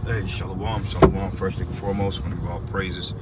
Hey, Shalom, Shalom. First and foremost, I want to give all praises,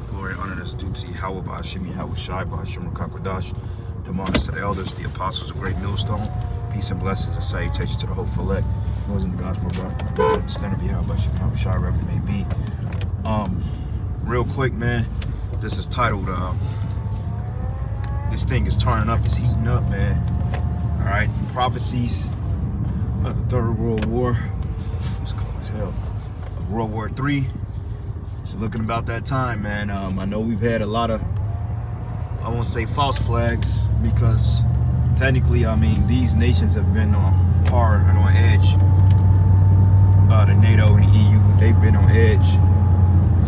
glory, and honor that's due to Yahweh, Ba'ashim, Yahweh Shai, Ba'ashim, Rakakwadash, the monarchs of the elders, the apostles of Great Millstone. Peace and blessings and salutations to the whole elect. Those in the gospel, the standard of Yahweh, Ba'ashim, Yahweh Shai, wherever it may be. Real quick, man, this is titled, this thing is turning up, it's heating up, man. All right, prophecies of the Third World War. It's cold as hell. World War III. It's looking about that time, man. I know we've had a lot of, I won't say false flags, because technically, I mean, these nations have been on hard and on edge. The NATO and the EU, they've been on edge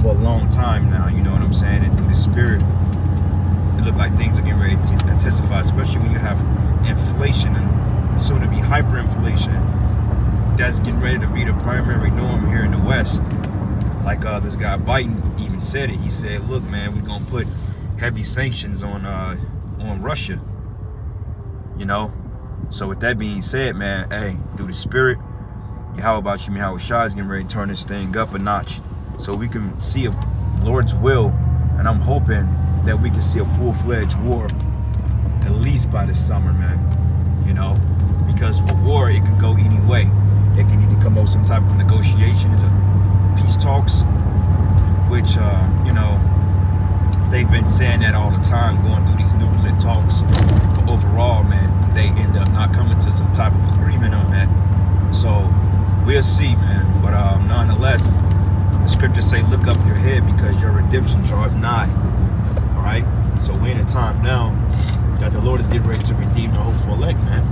for a long time now, you know what I'm saying? And through the spirit, it look like things are getting ready to intensify, especially when you have inflation and soon to be hyperinflation. That's getting ready to be the primary norm here in the West. Like this guy Biden even said it. He said, "Look, man, we're gonna put heavy sanctions on Russia." You know. So with that being said, man, hey, through the spirit, how about you? Yahweh Shai is getting ready to turn this thing up a notch, so we can see a Lord's will. And I'm hoping that we can see a full-fledged war at least by this summer, man. You know, because a war, it could go any way. They can either come up with some type of negotiations or peace talks, which, you know, they've been saying that all the time, going through these nuclear talks. But overall, man, they end up not coming to some type of agreement on that. So we'll see, man. But nonetheless, the scriptures say, look up your head because your redemption draweth nigh. All right? So we're in a time now that the Lord is getting ready to redeem the hopeful elect, man.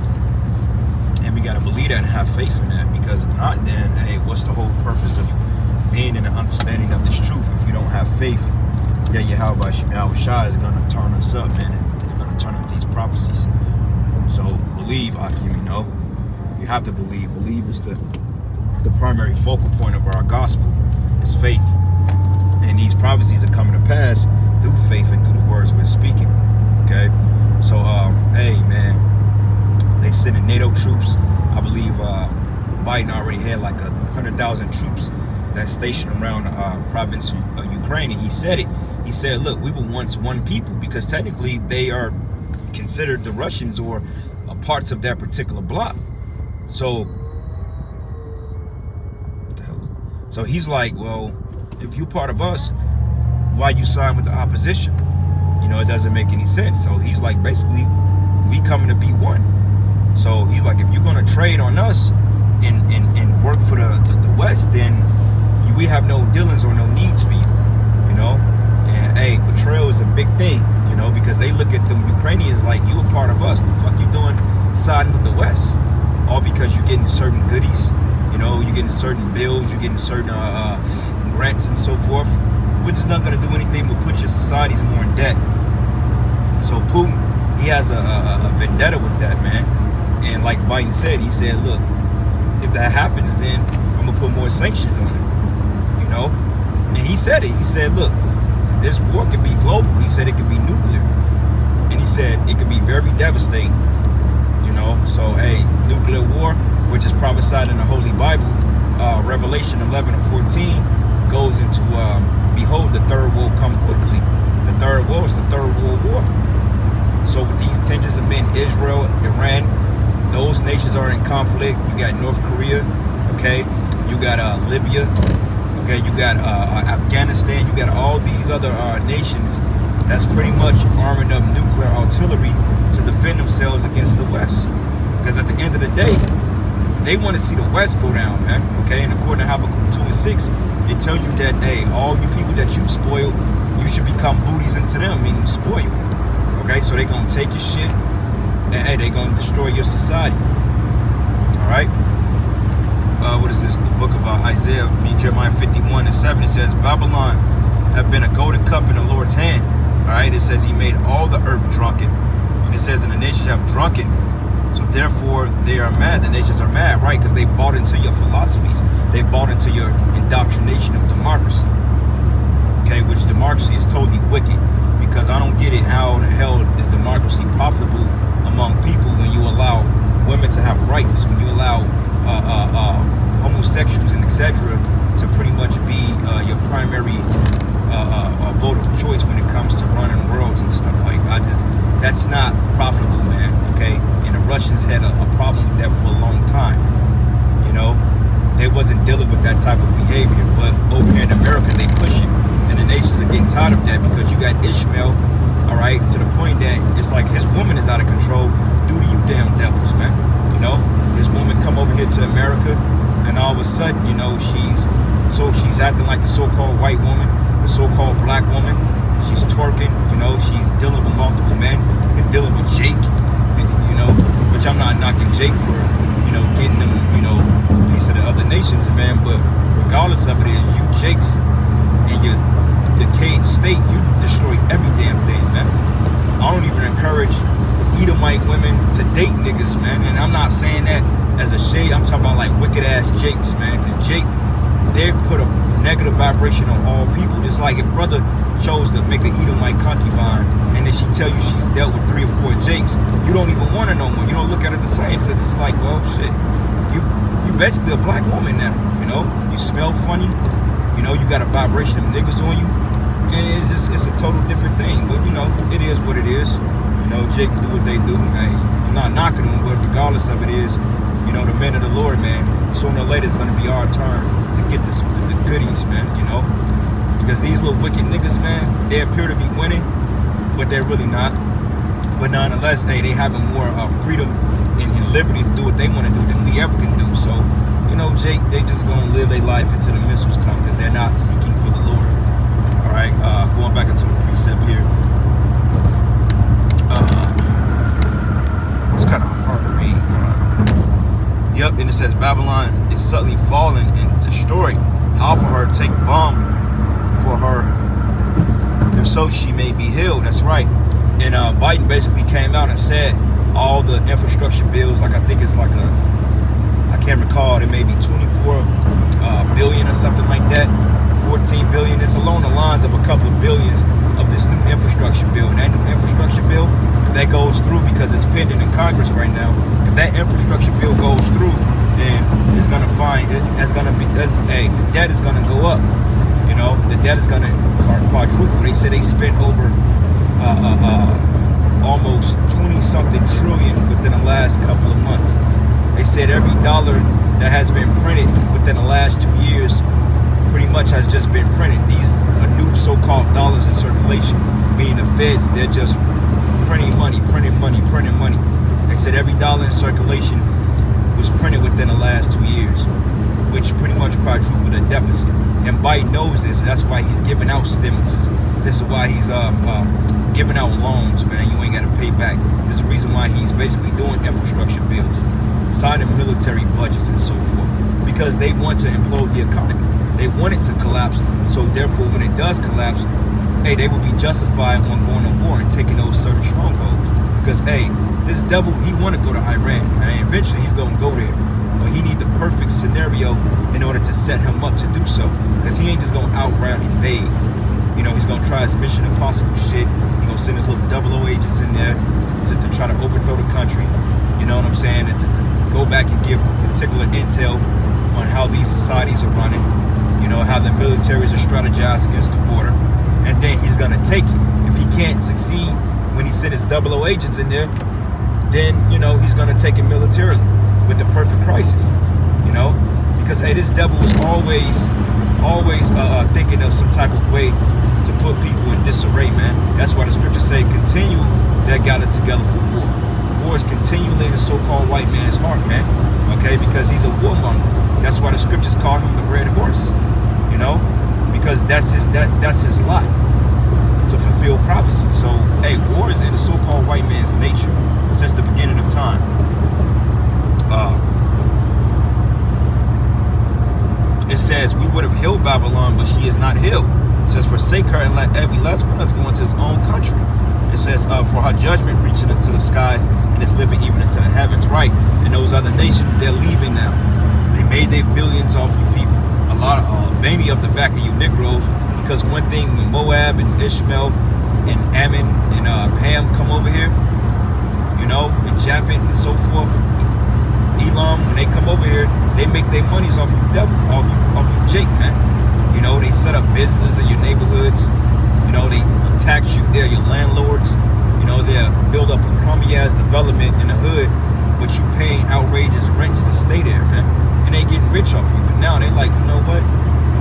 And we got to believe that and have faith in that, because if not, then, hey, what's the whole purpose of being in the understanding of this truth if you don't have faith that Yahweh Shai is going to turn us up, man, and it's going to turn up these prophecies. So believe, Akim, you know, you have to believe. Believe is the primary focal point of our gospel, is faith. And these prophecies are coming to pass through faith and through the words we're speaking, okay? So, hey, man, they sending NATO troops. I believe Biden already had like 100,000 troops that's stationed around the province of Ukraine. And he said it. He said, look, we were once one people, because technically they are considered, the Russians, or parts of that particular bloc. So, what the hell is, so he's like, well, if you're part of us, why you sign with the opposition? You know, it doesn't make any sense. So he's like, basically, we coming to be one. So he's like, if you're going to trade on us and work for the West, then we have no dealings or no needs for you, you know? And, hey, betrayal is a big thing, you know, because they look at the Ukrainians like, you a part of us. The fuck you doing siding with the West? All because you're getting certain goodies, you know, you're getting certain bills, you're getting certain grants and so forth, which is not going to do anything but put your societies more in debt. So Putin, he has a vendetta with that, man. And like Biden said, he said, look, if that happens, then I'm going to put more sanctions on it, you know? And he said it. He said, look, this war could be global. He said it could be nuclear. And he said it could be very devastating, you know? So, hey, nuclear war, which is prophesied in the Holy Bible, Revelation 11:14, goes into, behold, the third will come quickly. The third war is the Third World War. So with these tensions of being Israel, Iran, those nations are in conflict. You got North Korea, okay? You got Libya, okay? You got Afghanistan. You got all these other nations that's pretty much arming up nuclear artillery to defend themselves against the West. Because at the end of the day, they want to see the West go down, man, okay? And according to Habakkuk 2:6, it tells you that, hey, all you people that you spoil, you should become booties into them, meaning spoil. Okay, so they're going to take your shit, and hey, they're going to destroy your society. All right? What is this? The book of Isaiah, Jeremiah 51:7, it says, Babylon have been a golden cup in the Lord's hand. All right? It says he made all the earth drunken. And it says, and the nations have drunken. So therefore, they are mad. The nations are mad, right? Because they bought into your philosophies. They bought into your indoctrination of democracy. Okay, which democracy is totally wicked. Because I don't get it, how the hell is democracy profitable among people when you allow women to have rights, when you allow homosexuals and etc. to pretty much be your primary vote of choice when it comes to running worlds and stuff. Like, that's not profitable, man. Okay, and the Russians had a problem with that for a long time. You know, they wasn't dealing with that type of behavior, but over here in America they push it, and the nations are getting tired of that because you got Ishmael, all right, to the point that it's like his woman is out of control due to you damn devils, man. You know, his woman come over here to America, and all of a sudden, you know, she's acting like the so-called white woman, the so-called black woman. She's twerking, you know, she's dealing with multiple men, and dealing with Jake, you know, which I'm not knocking Jake for, you know, getting them, you know, a piece of the other nations, man. But regardless of it is, you Jakes and your decayed state, you destroy every damn thing, man. I don't even encourage Edomite women to date niggas, man. And I'm not saying that as a shade. I'm talking about like wicked ass Jakes, man. Because Jake, they put a negative vibration on all people. Just like if brother chose to make an Edomite concubine and then she tell you she's dealt with 3 or 4 Jakes, you don't even want her no more. You don't look at her the same because it's like, well, shit, you basically a black woman now. You know, you smell funny. You know, you got a vibration of niggas on you, and it's a total different thing. But you know, it is what it is. You know, Jake do what they do. Hey, I'm not knocking them, but regardless of it is, you know, the men of the Lord, man, sooner or later it's going to be our turn to get the goodies, man, you know? Because these little wicked niggas, man, they appear to be winning, but they're really not. But nonetheless, hey, they having more freedom and liberty to do what they want to do than we ever can do. So, you know, Jake, they just going to live their life until the missiles come because they're not seeking for the Lord. All right, going back into the precept here. It's kind of hard to read. Yep, and it says Babylon is suddenly fallen and destroyed. How for her take balm for her, if so she may be healed. That's right. And Biden basically came out and said all the infrastructure bills, like I think it's like I can't recall, it may be 24 billion or something like that, 14 billion. It's along the lines of a couple of billions of this new infrastructure bill. And that new infrastructure bill, if that goes through, because it's pending in Congress right now, if that infrastructure bill goes through, then it's gonna hey, the debt is gonna go up. You know, the debt is gonna quadruple. They say they spent over almost 20-something trillion within the last couple of months. They said every dollar that has been printed within the last 2 years pretty much has just been printed. These are new so-called dollars in circulation, meaning the feds, they're just printing money. They said every dollar in circulation was printed within the last 2 years, which pretty much quadrupled the deficit. And Biden knows this. That's why he's giving out stimulus. This is why he's giving out loans, man. You ain't got to pay back. This is the reason why he's basically doing infrastructure bills, signing military budgets and so forth, because they want to implode the economy. They want it to collapse. So therefore, when it does collapse, hey, they will be justified on going to war and taking those certain strongholds. Because, hey, this devil, he want to go to Iran. And eventually, he's going to go there. But he need the perfect scenario in order to set him up to do so. Because he ain't just going to outright invade. You know, he's going to try his Mission Impossible shit. He's going to send his little 00 agents in there to try to overthrow the country. You know what I'm saying? And to go back and give particular intel on how these societies are running. You know, how the militaries are strategized against the border. And then he's going to take it. If he can't succeed when he sent his 00 agents in there, then, you know, he's going to take it militarily with the perfect crisis, you know, because hey, this devil was always thinking of some type of way to put people in disarray, man. That's why the scriptures say, continue that gathered together for war. War is continually in the so-called white man's heart, man. Okay, because he's a warmonger. That's why the scriptures call him the red horse, you know, because that's his lot to fulfill prophecy. So, hey, war is in the so-called white man's nature since the beginning of time. It says, we would have healed Babylon, but she is not healed. It says, forsake her and let every last one of us go into his own country. It says, for her judgment reaching into the skies and is living even into the heavens. Right. And those other nations, they're leaving now. They made their billions off you people. A lot of, mainly off the back of you Negroes. Because one thing, when Moab and Ishmael and Ammon and Ham come over here, you know, and Japhet and so forth, Elam, when they come over here, They make their monies off you, devil, off you, Jake, man. You know, they set up businesses in your neighborhoods. You know, they tax you. They're your landlords. You know, they'll build up a crummy ass development in the hood, but you paying outrageous rents to stay there, man. And they getting rich off you. But now they're like, you know what?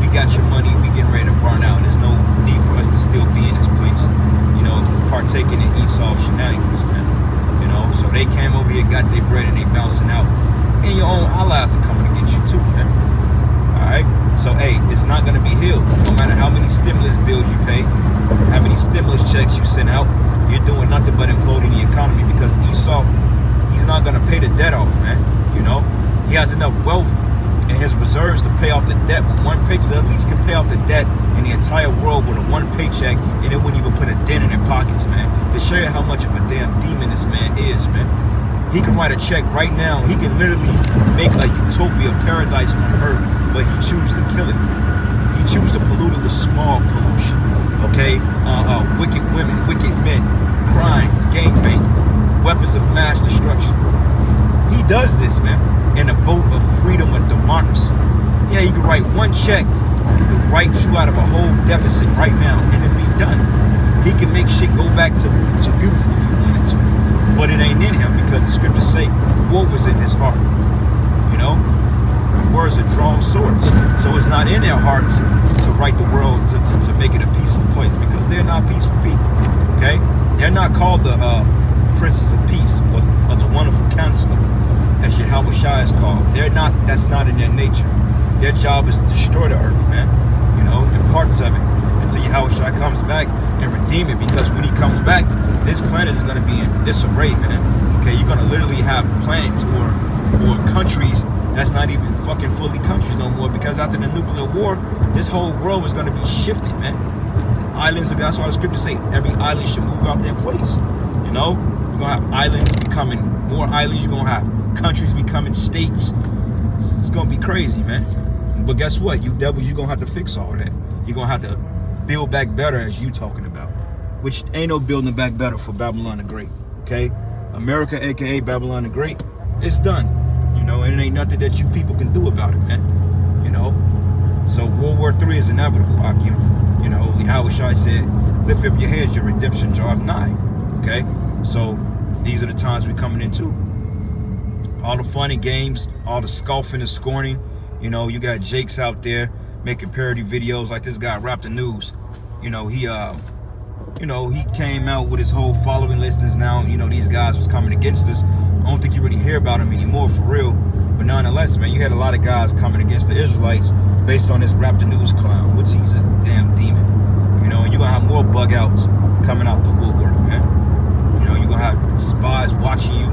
We got your money. We getting ready to burn out. There's no need for us to still be in this place. You know, partaking in Esau shenanigans, man. You know, so they came over here, got their bread, and they bouncing out. And your own allies are coming against you too, man. All right. So hey, it's not gonna be healed. No matter how many stimulus bills you pay, how many stimulus checks you send out, you're doing nothing but imploding the economy, because Esau, he's not gonna pay the debt off, man. You know, he has enough wealth in his reserves to pay off the debt with one paycheck. At least can pay off the debt in the entire world with a one paycheck, and it wouldn't even put a dent in their pockets, man. To show you how much of a damn demon this man is, man. He can write a check right now. He can literally make a utopia paradise on earth, but he chooses to kill it. He chooses to pollute it with small pollution. Okay, wicked women, wicked men, crime, gangbanging, weapons of mass destruction. He does this, man, in a vote of freedom and democracy. Yeah, he can write one check to write you out of a whole deficit right now, and it'd be done. He can make shit go back to beautiful if he wanted to. But it ain't in him, because the scriptures say war was in his heart. You know, words are drawn swords. So it's not in their hearts to right the world, to make it a peaceful place, because they're not peaceful people. Okay, they're not called the princes of peace or the wonderful counselor, as Yahweh Shai is called. They're not. That's not in their nature. Their job is to destroy the earth, man. You know, and parts of it, until Yahweh Shai comes back and redeem it. Because when he comes back, this planet is going to be in disarray, man. Okay, you're going to literally have planets or countries that's not even fucking fully countries no more, because after the nuclear war, this whole world is going to be shifted, man. Islands, that's why the scriptures say every island should move out their place. You know, you're going to have islands becoming more islands. You're going to have countries becoming states. It's going to be crazy, man. But guess what? You devils, you're going to have to fix all that. You're going to have to build back better, as you talking about. Which ain't no building back better for Babylon the Great, okay? America, aka Babylon the Great, it's done. You know, and it ain't nothing that you people can do about it, man. You know? So World War III is inevitable, Akim. You know, Yahweh Shai said, lift up your heads, your redemption draweth nigh. Okay? So these are the times we're coming into. All the fun and games, all the scoffing and scorning. You know, you got Jakes out there making parody videos like this guy Rap the News. You know, he came out with his whole following list. Is now, you know, these guys was coming against us. I don't think you really hear about him anymore, for real. But nonetheless, man, you had a lot of guys coming against the Israelites based on this Rap the News clown, which he's a damn demon. You know, and you're gonna have more bug outs coming out the woodwork, man. You know, you're gonna have spies watching you,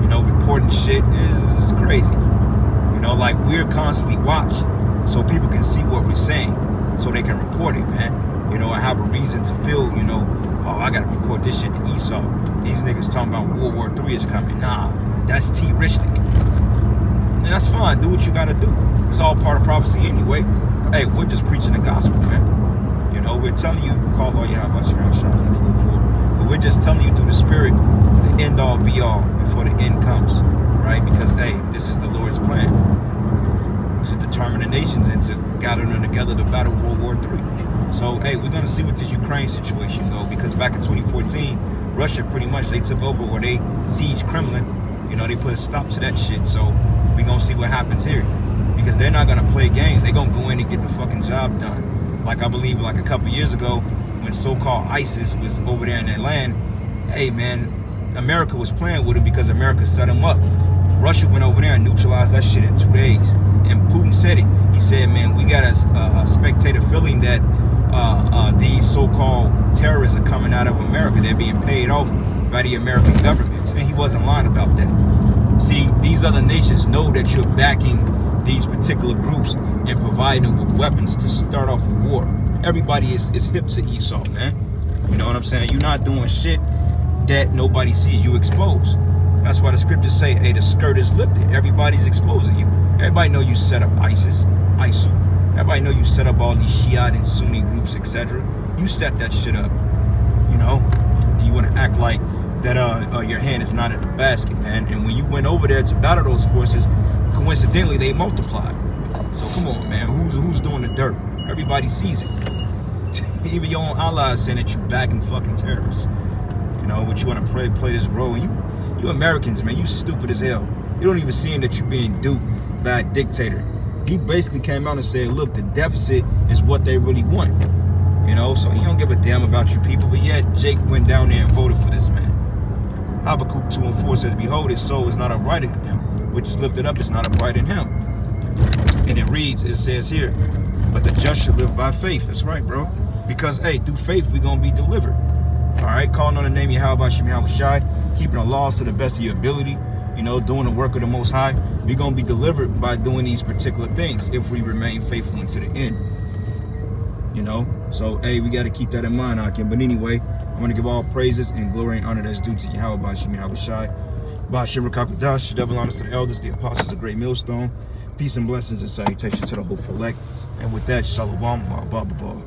you know, reporting shit. It's crazy. You know, like, we're constantly watched so people can see what we're saying, so they can report it, man. You know, I have a reason to feel, you know, oh, I gotta report this shit to Esau. These niggas talking about World War III is coming. Nah, that's terroristic. And that's fine. Do what you gotta do. It's all part of prophecy anyway. Hey, we're just preaching the gospel, man. You know, we're telling you, call all you have about your shot on the 4-4. But we're just telling you through the Spirit, the end all be all before the end comes, right? Because hey, this is the Lord's plan to determine the nations and to gather them together to battle World War III. So, hey, we're going to see what this Ukraine situation go, because back in 2014, Russia pretty much, they took over, or they sieged Kremlin. You know, they put a stop to that shit. So we're going to see what happens here, because they're not going to play games. They're going to go in and get the fucking job done. Like, I believe like a couple years ago when so-called ISIS was over there in their land, hey, man, America was playing with them because America set them up. Russia went over there and neutralized that shit in 2 days. And Putin said it. He said, man, we got a spectator feeling that these so-called terrorists are coming out of America. They're being paid off by the American governments. And he wasn't lying about that. See, these other nations know that you're backing these particular groups and providing them with weapons to start off a war. Everybody is hip to Esau, man. You know what I'm saying? You're not doing shit that nobody sees you expose. That's why the scriptures say, hey, the skirt is lifted. Everybody's exposing you. Everybody know you set up ISIS, ISIL. Everybody know you set up all these Shiite and Sunni groups, etc. You set that shit up. You know? You want to act like that your hand is not in the basket, man. And when you went over there to battle those forces, coincidentally, they multiplied. So come on, man. Who's doing the dirt? Everybody sees it. Even your own Allah is saying that you backing fucking terrorists. You know, but you want to play this role. You Americans, man, you stupid as hell. You don't even see that you're being duped by a dictator. He basically came out and said, look, the deficit is what they really want. You know, so he don't give a damn about you people. But yet, Jake went down there and voted for this man. Habakkuk 2:4 says, behold, his soul is not upright in him, which is lifted up is not upright in him. And it reads, it says here, but the just shall live by faith. That's right, bro. Because, hey, through faith, we're going to be delivered. All right, calling on the name of Yahweh Shem Yahweh Shai, keeping the laws to the best of your ability, you know, doing the work of the Most High. We're going to be delivered by doing these particular things if we remain faithful unto the end. You know, so, hey, we got to keep that in mind, Akim. But anyway, I want to give all praises and glory and honor that's due to Yahweh Shem Yahweh Shai. Ba'ashem Rakakadash, double honors to the elders, the apostles, the great millstone. Peace and blessings and salutations to the whole elect. And with that, Shalom, Baba.